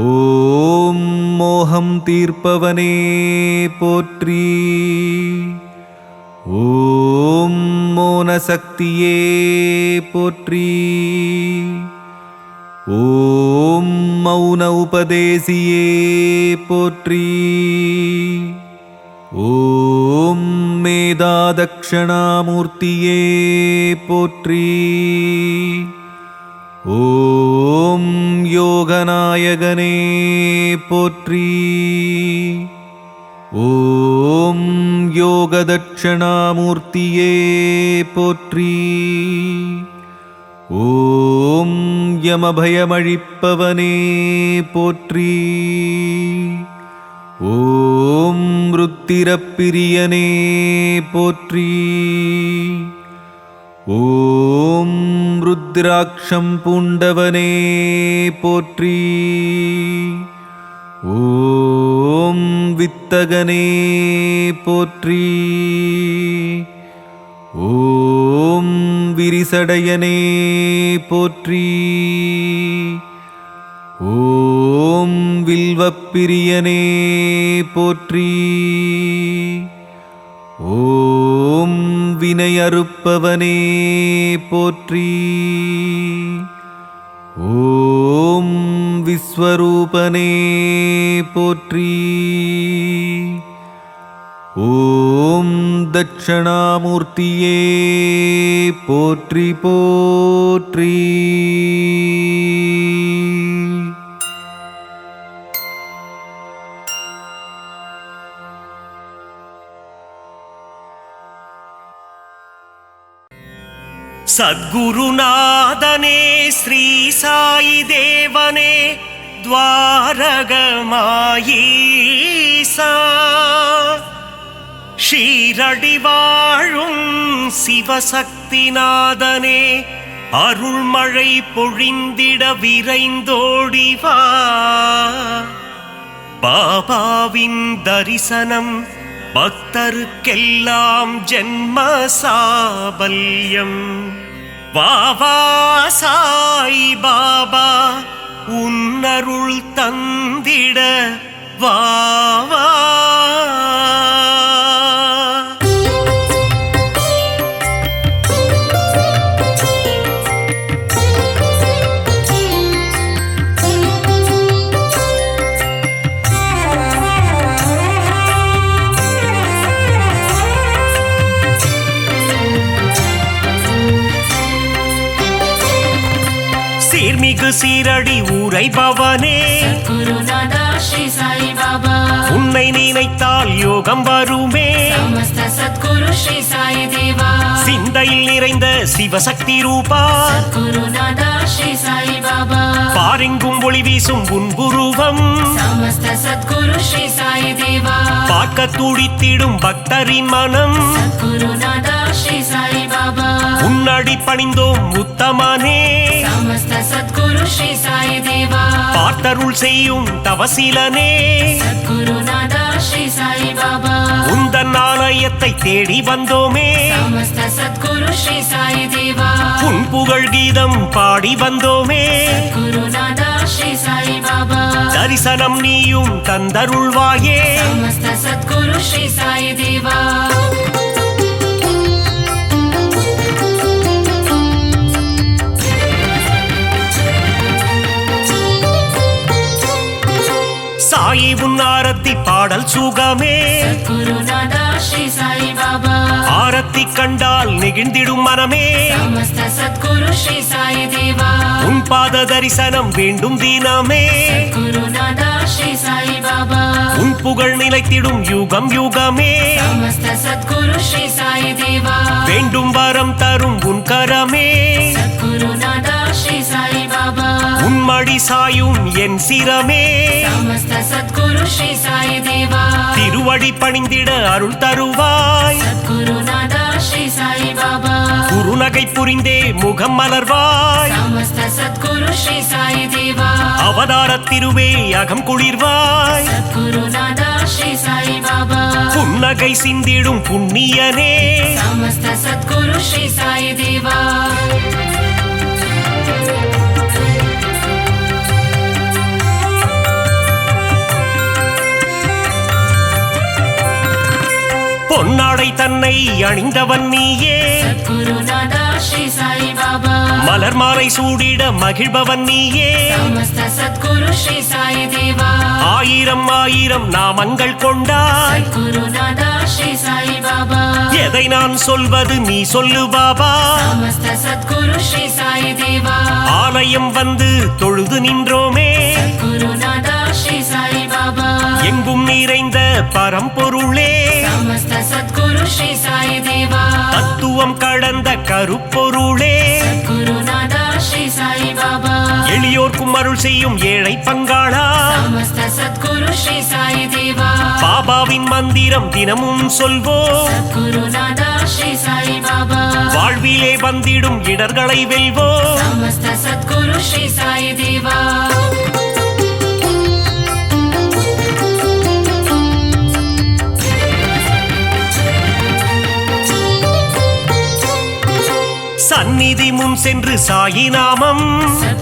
ஓம் மோகம் தீர்ப்பவனே போற்றி. ஓம் மோனசக்தியே போற்றி. ஓம் மௌன உபதேசியே போற்றி. ஓம் மேதாதக்ஷணாமூர்த்தியே போற்றி. ஓம் யோகநாயகனே போற்றி. ஓம் யோகதட்சணாமூர்த்தியே போற்றி. ஓம் யமபயமழிப்பவனே போற்றி. ஓம் ருத்திரப்பிரியனே போற்றி. ஓம் ருத்ராட்சம் பூண்டவனே போற்றி. ஓம் வித்தகனே போற்றி. ஓம் விரிசடையனே போற்றி. ஓம் வில்வப்பிரியனே போற்றி. ஓம் வினையறுப்பவனே போற்றி. ஓம் விஸ்வரூபனே போற்றி. ஓம் தட்சணாமூர்த்தியே போற்றி போற்றி. சத்குருநாதனே ஸ்ரீ சாயி தேவனே துவாரகமாயீசா ஷீரடி வாழும் சிவசக்திநாதனே அருள்மழை பொழிந்திட விரைந்தோடிவா. பாபாவின் தரிசனம் பக்தருக்கெல்லாம் ஜென்ம சாபல்யம். வாவா சாய் பாபா உன்னருள் தந்திட வாவா. சீர்மிகு சீரடி உரைபவனே குருநாதா ஸ்ரீ சாய் பாபா, உன்னை நினைத்தால் யோகம் வருமே. சமஸ்த சத்குரு ஸ்ரீ சாய் தேவா, சிந்தையில் நிறைந்த சிவசக்தி ரூபா குருநாதா ஸ்ரீ சாய் பாபா, பாரெங்கும் ஒளி வீசும் உன் குருவம் சமஸ்த சத்குரு ஸ்ரீ சாய் தேவா, பார்க்க துடித்திடும் பக்தரின் மனம் குருநாதா ஸ்ரீ சாய் பாபா, உன்னடி பணிந்தோம் உத்தமனே. சமஸ்த சத்குரு ஸ்ரீ சாய் தேவா, பார்த்தருள் செய்யும் தவசீலனே. குருநாதா ஸ்ரீ சாய் பாபா, உந்தன் ஆலயத்தை தேடி வந்தோமே. சமஸ்த சத்குரு ஸ்ரீ சாய் தேவா, உன் புகழ் கீதம் பாடி வந்தோமே குருநாதா ஸ்ரீ சாய் பாபா தரிசனம் நீயும் தந்தருள்வாயே समस्त सद्गुरु श्री साई देवा சாயி உன் ஆரத்தி பாடல் சுகமே गुरुनादा श्री साई बाबा ஆரத்தி கண்டால் நெகிழ்ந்திடும் மனமே समस्त सद्गुरु श्री साई देवा உன் பாத தரிசனம் வேண்டும் தினமே गुरुनादा श्री साई बाबा உன் புகழ் நிலைத்திடும் யுகம் யுகமே समस्त सद्गुरु श्री साई देवा வேண்டும் வரம் தரும் உன் கரமே गुरुनादा श्री साई बाबा உன் மடி சாயும் என் சிரமே समस्त सद्गुरु श्री साई देवा திருவடி பணிந்திட அருள் தருவாய் गुरुनादा श्री साई बाबा குறுநகை புரிந்தே முகம் மலர்வாய் समस्त सद्गुरु श्री साई देवा அவதார திருவே அகம் குளிர்வாய் गुरुनादा श्री साई बाबा புன்னகை சிந்திடும் புண்ணியனே समस्त सद्गुरु श्री साई देवा பொன்னாடை தன்னை அணிந்தவன் நீயே गुरुनादा श्री साई बाबा மலர் மாலை சூடிட மகிழ்பவன் நீயே समस्त सद्गुरु श्री साई देवा ஆயிரம் ஆயிரம் நாமங்கள் கொண்டாய் गुरुनादा श्री साई बाबा எதை நான் சொல்வது நீ சொல்லு பாபா समस्त सद्गुरु श्री साई देवा ஆலயம் வந்து தொழுது நின்றோமே गुरुनादा श्री साई बाबा எங்கும் நிறைந்த பரம்பொருளே समस्त सद्गुरु श्री साई देवा தத்துவம் கடந்த கருப்பொருளே गुरुनादा श्री साई बाबा எளியோர்க்கும் அருள் செய்யும் ஏழை பங்காளா समस्त सद्गुरु श्री साई देवा பாபாவின் மந்திரம் தினமும் சொல்வோம் गुरुनादा श्री साई बाबा வாழ்விலே வந்திடும் இடர்களை வெல்வோம் समस्त सद्गुरु श्री साई देवा சந்நிதி முன் சென்று சாயி நாமம்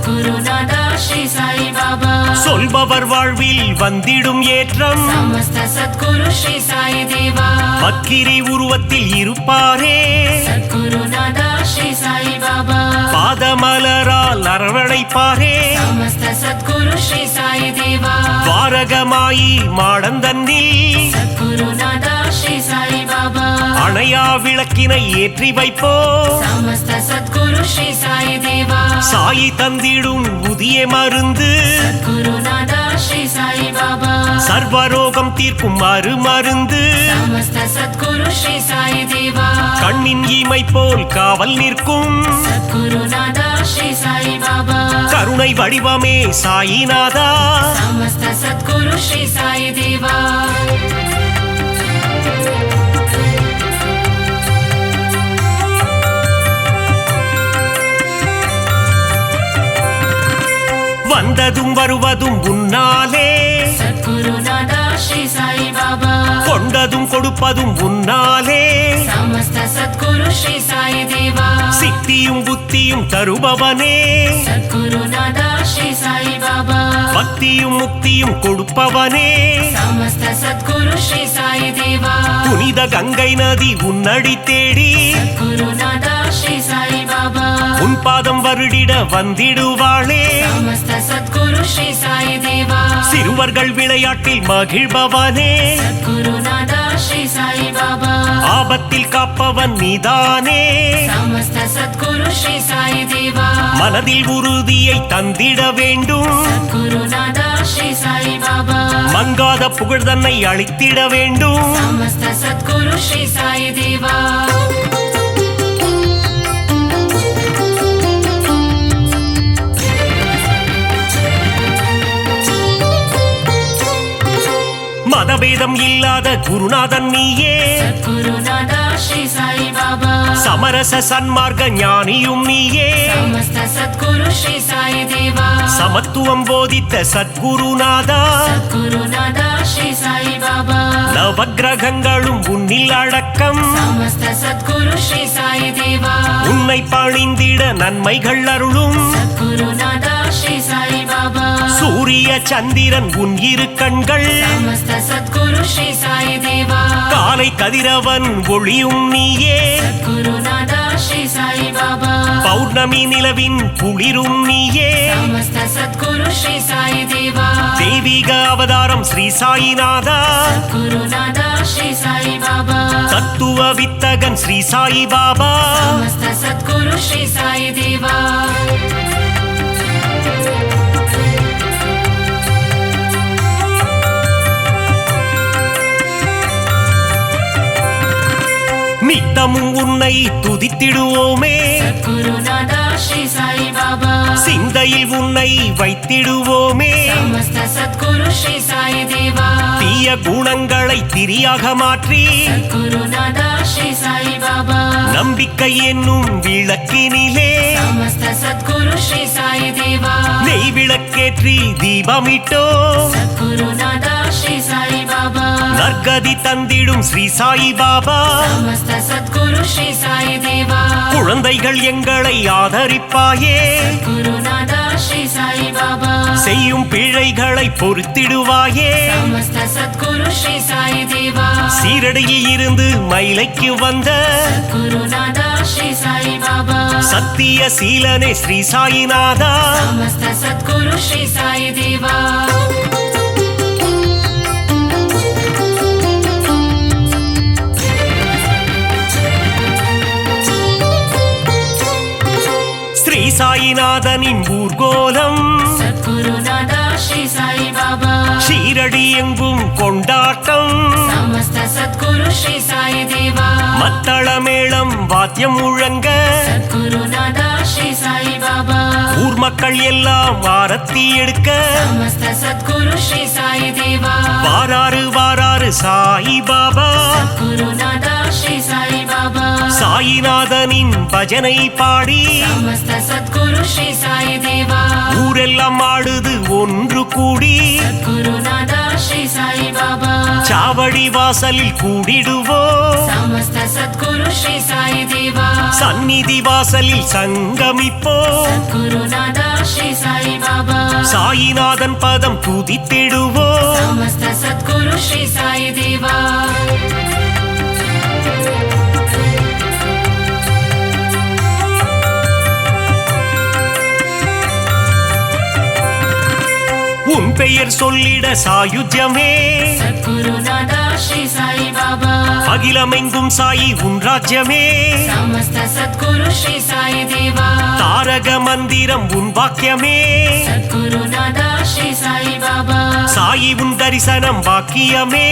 गुरुनादा श्री साई बाबा சொல்பவர் வாழ்வில் வந்திடும் ஏற்றம் समस्त सद्गुरु श्री साई देवा பக்கிரி உருவத்தில் இருப்பாரே गुरुनादा श्री साई बाबा பாதமலரால் அரவணைப்பாரே समस्त सद्गुरु श्री साई देवा துவாரகமாயி மாடந்தன்னில் गुरुनादा श्री साई बाबा அணையா விளக்கினை ஏற்றி வைப்போ समस्त सद्गुरु श्री साई देवा சாயி தந்திடும் புதிய மருந்து गुरुनादा श्री साई बाबा சர்வரோகம் தீர்க்கும் மருந்து समस्त सद्गुरु श्री साई देवा கண்ணின் இமை போல் காவல் நிற்கும் गुरुनादा श्री साई बाबा கருணை வடிவமே சாயிநாதா समस्त सद्गुरु श्री साई देवा வந்ததும் வருவதும் உன்னாலே गुरुनादा श्री साई बाबा கொண்டதும் கொடுப்பதும் உன்னாலே समस्त सद्गुरु श्री साई देवा சித்தியும் புத்தியும் தருபவனே गुरुनादा श्री साई बाबा பக்தியும் முக்தியும் கொடுப்பவனே समस्त सद्गुरु श्री साई देवा புனித கங்கை நதி உன்னடி தேடி गुरुनादा श्री साई बाबा உன் பாதம் வருடிட வந்திடுவாளே समस्त सद्गुरु श्री साई देवा சிறுவர்கள் விளையாட்டில் மகிழ்பவனே गुरुनादा श्री साई बाबा ஆபத்தில் காப்பவன் நீதானே समस्त सद्गुरु श्री साई देवा மனதில் உறுதியை தந்திட வேண்டும் गुरुनादा श्री साई बाबा மங்காத புகழ் தன்னை அளித்திட வேண்டும் समस्त सद्गुरु श्री साई देवा மதபேதம் இல்லாத குருநாதன் நீயே गुरुनादा श्री साई बाबा சமரச சன்மார்க்க ஞானியும் நீயே समस्त सद्गुरु श्री साई देवा சமத்துவம் போதித்த சத்குருநாதா गुरुनादा श्री साई बाबा நவக்கிரகங்களும் உன்னில் அடக்க வணக்கம் समस्त सद्गुरु श्री साई देवा உன்னை பணிந்திட நன்மைகள் அருளும் सद्गुरुनादा श्री साई बाबा சூரிய சந்திரன் உன் இரு கண்கள் समस्त सद्गुरु श्री साई देवा காலை கதிரவன் ஒளியும் நீயே सद्गुरुनादा श्री साई बाबा பௌர்ணமி நிலவின் குளிரும் நீயே समस्त सद्गुरु श्री साई देवा தெய்வீக அவதாரம் ஸ்ரீ சாயிநாதா सद्गुरुनादा श्री साई बाबा தத்துவ வித்தகன் ஸ்ரீ சாயி பாபா समस्त सद्गुरु श्री साई देवा நித்தமும் உன்னை துதித்திடுவோமே सद्गुरुनादा श्री साई बाबा சிந்தையில் உன்னை வைத்திடுவோமே समस्त सद्गुरु श्री साई देवा தீய குணங்களை திரியாக மாற்றி सद्गुरुनादा श्री साई बाबा நம்பிக்கை என்னும் விளக்கினிலே समस्त सद्गुरु श्री साई देवा நெய் விளக்கேற்றி தீபமிட்டோ सद्गुरुनादा श्री साई बाबा நற்கதி தந்திடும் ஸ்ரீ சாயி பாபா समस्त सद्गुरु श्री साई देवा குழந்தைகள் எங்களை ஆதரிப்பாயே गुरुनादा श्री साई बाबा செய்யும் பிழைகளை பொறுத்திடுவாயே समस्त सद्गुरु श्री साई देवा சீரடியில் இருந்து மயிலைக்கு வந்த गुरुनादा श्री साई बाबा சத்திய சீலனே ஸ்ரீ சாயிநாதா समस्त सद्गुरु श्री साई देवा ஸ்ரீ சாயிநாதனின் ஊர்கோலம் सद्गुरुनादा श्री साई बाबा ஷீரடி எங்கும் கொண்டாட்டம் समस्त सद्गुरु श्री साई देवा மத்தள மேளம் வாத்தியம் முழங்க सद्गुरुनादा श्री साई बाबा ஊர் மக்கள் எல்லாம் ஆரத்தி எடுக்க समस्त सद्गुरु श्री साई देवा வாராறு வாராறு சாயி பாபா गुरुनादा श्री साई बाबा சாயிநாதனின் பஜனை பாடி समस्त सद्गुरु श्री साई देवा ஊரெல்லாம் ஆடுது ஒன்று கூடி गुरुनादा श्री साई बाबा சாவடி வாசலில் கூடிடுவோம் समस्त सद्गुरु श्री साई देवा சந்நிதி வாசலில் சங்கமிப்போம் गुरुनादा श्री साई बाबा சாயிநாதன் பதம் துதித்திடுவோம் समस्त सद्गुरु श्री साई देवा உன் பெயர் சொல்லிட சாயுஜ்யமே सद्गुरुनादा श्री साई बाबा அகிலமெங்கும் சாயி உன் ராஜ்யமே समस्त सद्गुरु श्री साई देवा தாரக மந்திரம் உன் வாக்கியமே सद्गुरुनादा श्री साई बाबा சாயி உன் தரிசனம் வாக்கியமே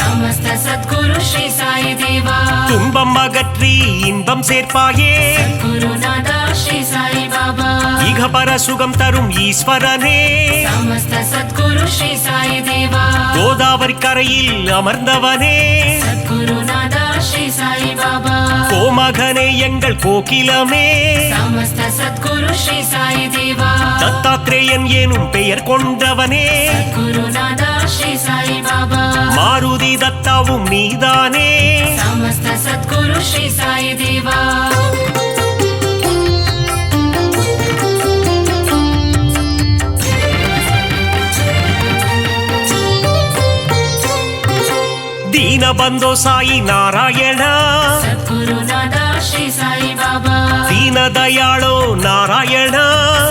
समस्त सद्गुरु श्री साई देवा துன்பம் அகற்றி இன்பம் சேர்ப்பாயே गुरुनादा श्री साई बाबा இகபர சுகம் தரும் ஈஸ்வரனே समस्त सद्गुरु श्री साई देवा கோதாவரி கரையில் அமர்ந்தவனே सद्गुरुनादा श्री साई बाबा கோமகனே எங்கள் கோகிலமே समस्त सद्गुरु श्री साई देवा தத்தாத்ரேயன் எனும் பெயர் கொண்டவனே गुरुनादा श्री साई बाबा மாருதி தத்தாவும் நீதானே समस्त सद्गुरु श्री साई देवा ದೀನಬಂಧೋ ಸಾಯಿ ನಾರಾಯಣ सद्गुरुनादा श्री साई बाबा ದೀನದಯಾಳೋ ನಾರಾಯಣ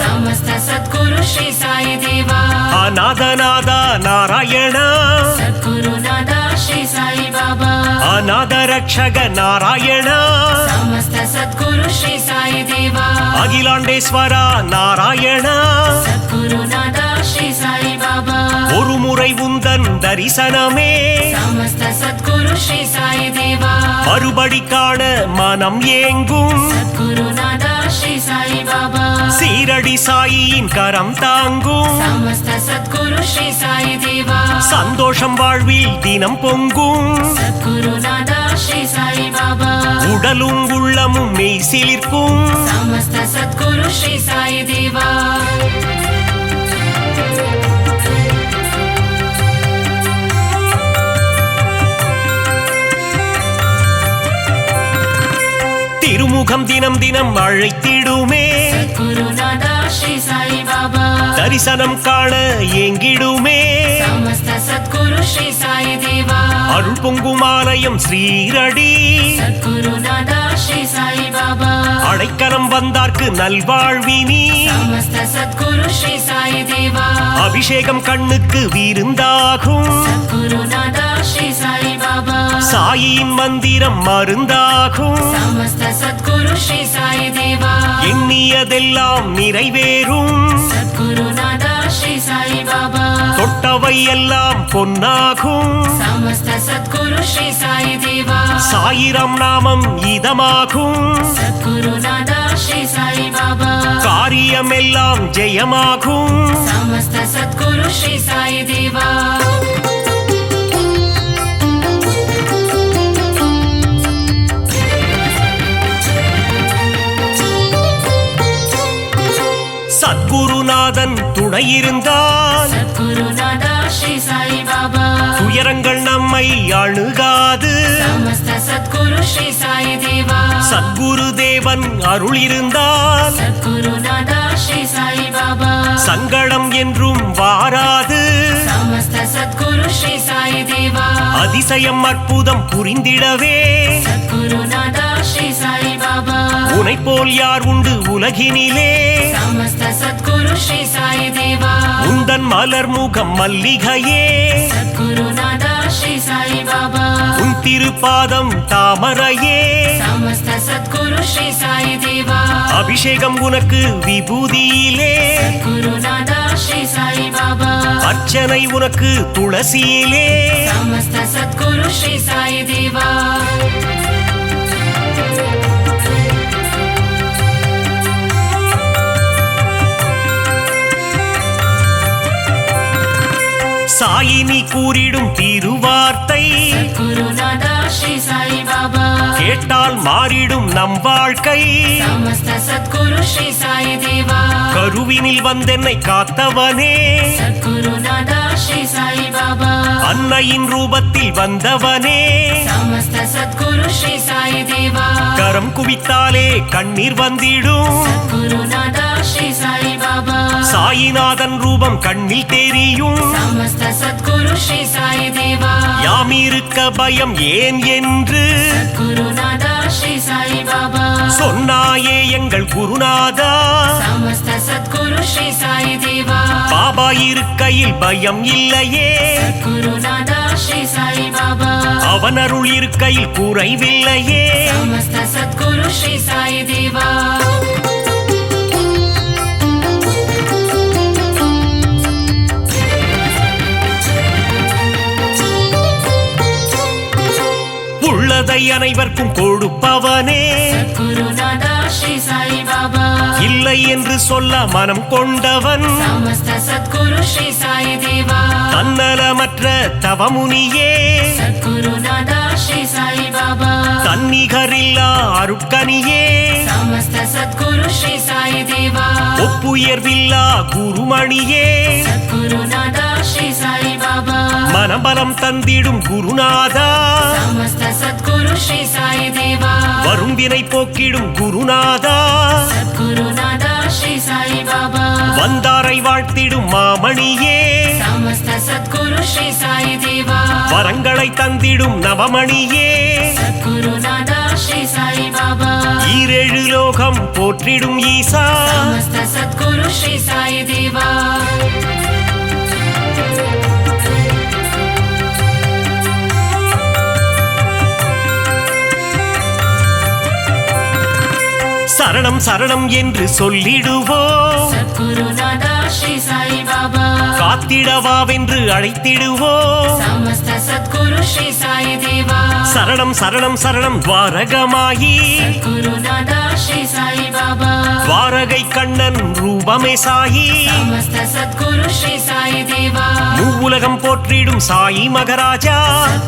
समस्त सद्गुरु श्री साई देवा ಅನಾಥನಾದ ನಾರಾಯಣ सद्गुरुनादा श्री साई बाबा ಅನಾಥ ರಕ್ಷಕ ನಾರಾಯಣ समस्त सद्गुरु श्री साई देवा அகிலாண்டேஸ்வர நாராயண सद्गुरुनादा श्री साई बाबा ஒரு முறை உந்தன் தரிசனமே समस्त सद्गुरु श्री साई देवा மறுபடி காண மனம் ஏங்கும் सद्गुरुनादा श्री साई बाबा சீரடி சாயியின் கரம் தாங்கும் समस्त सद्गुरु श्री साई देवा சந்தோஷம் வாழ்வில் தினம் பொங்கும் सद्गुरुनादा श्री साई बाबा உடலும் உள்ளமும் மெய் சிலிர்க்கும் समस्त सद्गुरु श्री साई देवा திருமுகம் தினம் தினம் அழைத்திடுமே குருநாதா ஸ்ரீ சாய் பாபா தரிசனம் காண ஏங்கிடுமே சமஸ்த சத்குரு ஸ்ரீ சாய் தேவா அருள் பொங்குமாலயம் ஸ்ரீரடி குருநாதா ஸ்ரீ சாய் பாபா அடைக்கலம் வந்தார்க்கு நல்வாழ்வினி சமஸ்த சத்குரு ஸ்ரீ சாய் தேவா அபிஷேகம் கண்ணுக்கு விருந்தாகும் குருநாதா ஸ்ரீ சாய் பாபா சாயின் மந்திரம் மருந்தாகும் சமஸ்த சத்குரு ஸ்ரீ சாய் தேவா எண்ணியதெல்லாம் நிறைவேறும் குருநாதா ஸ்ரீ சாய் பாபா தொட்டவை எல்லாம் பொன்னாகும் சமஸ்த சத்குரு ஸ்ரீ சாய் தேவா சாயிரம் நாமம் இதமாகும் குருநாதா ஸ்ரீ சாய் பாபா காரியமெல்லாம் ஜெயமாகும் சமஸ்த சத்குரு ஸ்ரீ சாய் தேவா சத்குருநாதன் துணையிருந்தால் குருநாதா ஸ்ரீ சாய் பாபா துயரங்கள் நம்மை அணுகாது சமஸ்த சத்குரு ஸ்ரீ சாய் தேவா சத்குரு தேவன் அருள் இருந்தால் குருநாதா ஸ்ரீ சாய் பாபா சங்கடம் என்றும் வாராது சமஸ்த சத்குரு ஸ்ரீ சாய் தேவா அதிசயம் அற்புதம் புரிந்திடவே குருநாதா ஸ்ரீ சாய் பாபா உனை போல் யார் உண்டு உலகினிலே சமஸ்த சத்குரு ஸ்ரீ சாய் தேவா உந்தன் மலர் முகம் மல்லிகையே குருநாதா ஸ்ரீ சாய் பாபா உன் திருப்பாதம் தாமரையே சமஸ்த சத்குரு ஸ்ரீ சாய் தேவா அபிஷேகம் உனக்கு விபூதியிலே குருநாதா ஸ்ரீ சாய் பாபா அர்ச்சனை உனக்கு துளசியிலே சமஸ்த சத்குரு ஸ்ரீ சாய் தேவா சாயினி கூறிடும் திருவார்த்தை குருநாதா ஸ்ரீ சாய் பாபா கேட்டால் மாறிடும் நம் வாழ்க்கை சமஸ்த சத்குரு ஸ்ரீ சாய் தேவா கருவினில் வந்தென்னை காத்தவனே குருநாதா ஸ்ரீ சாய் பாபா அன்னையின் ரூபத்தில் வந்தவனே சமஸ்த சத்குரு ஸ்ரீ சாய் தேவா கரம் குவித்தாலே கண்ணீர் வந்திடும் குருநாதா ஸ்ரீ சாய் பாபா சாயிநாதன் ரூபம் கண்ணில் தெரியும் சமஸ்த சத்குரு ஸ்ரீ சாய் தேவா யாமிருக்க பயம் ஏன் என்று குருநாதா ஸ்ரீ சாய் பாபா சொன்னாயே எங்கள் குருநாதா சமஸ்த சத்குரு ஸ்ரீ சாய் தேவா பாபா இருக்கையில் பயம் இல்லையே குருநாதா ஸ்ரீ சாய் பாபா அவன் அருள் இருக்கையில் குறைவில்லையே சமஸ்த சத்குரு ஸ்ரீ சாய் தேவா உள்ளதை அனைவருக்கும் கொடுப்பவனே குருநாதா ஸ்ரீ சாய் பாபா இல்லை என்று சொல்ல மனம் கொண்டவன் சமஸ்த சத்குரு ஸ்ரீ சாய் தேவா தன்னலமற்ற தவமுனியே குருநாதா ஸ்ரீ சாய் பாபா தன்னிகரில்லா அருட்கனியே சமஸ்த சத்குரு ஸ்ரீ சாய் தேவா ஒப்புயர்வில்லா குருமணியே குருநாதா ஸ்ரீ சாய் பாபா மனபலம் தந்திடும் குருநாதா சமஸ்த சத்குரு ஸ்ரீ சாய் தேவா வரும் வினை போக்கிடும் குருநாதா குருநாதா ஸ்ரீ சாய் பாபா வந்தாரை வாழ்த்திடும் மாமணியே சமஸ்த சத்குரு ஸ்ரீ சாய் தேவா வரங்களை தந்திடும் நவமணியே குருநாதா ஸ்ரீ சாய் பாபா ஈரேழு லோகம் போற்றிடும் ஈசா சமஸ்த சத்குரு ஸ்ரீ சாய் தேவா சரணம் சரணம் என்று சொல்லிடுவோம் குருநாதா ஸ்ரீ சாய் பாபா காத்திடவாவென்று அழைத்திடுவோம் சமஸ்த சத்குரு ஸ்ரீ சாய் தேவா சரணம் சரணம் சரணம் துவாரகமாயி குருநாதா ஸ்ரீ சாய் பாபா துவாரகை கண்ணன் ரூபமே சாயி சமஸ்த சத்குரு ஸ்ரீ சாய் தேவா மூவுலகம் போற்றிடும் சாயி மகராஜா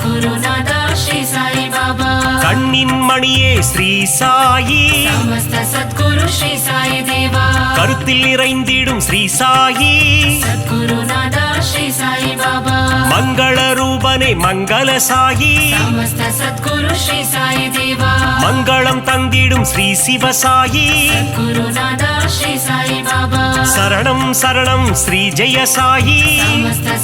குருநாதா ஸ்ரீ சாய் பாபா கண்ணின் மணியே ஸ்ரீ சாயி சமஸ்த சத்குரு ஸ்ரீ சாய் தேவா கருத்தில் நிறைந்திடும் ஸ்ரீ சாயி சத்குருநாதா ஸ்ரீ சாயி பாபா மங்கள ரூபனே மங்கள சாயி சமஸ்த சத்குரு ஸ்ரீ சாயி தேவா மங்களம் தந்திடும் ஸ்ரீ சிவசாயி குருநாதா ஸ்ரீ சாயி பாபா சரணம் சரணம் ஸ்ரீ ஜெய சாயி சமஸ்த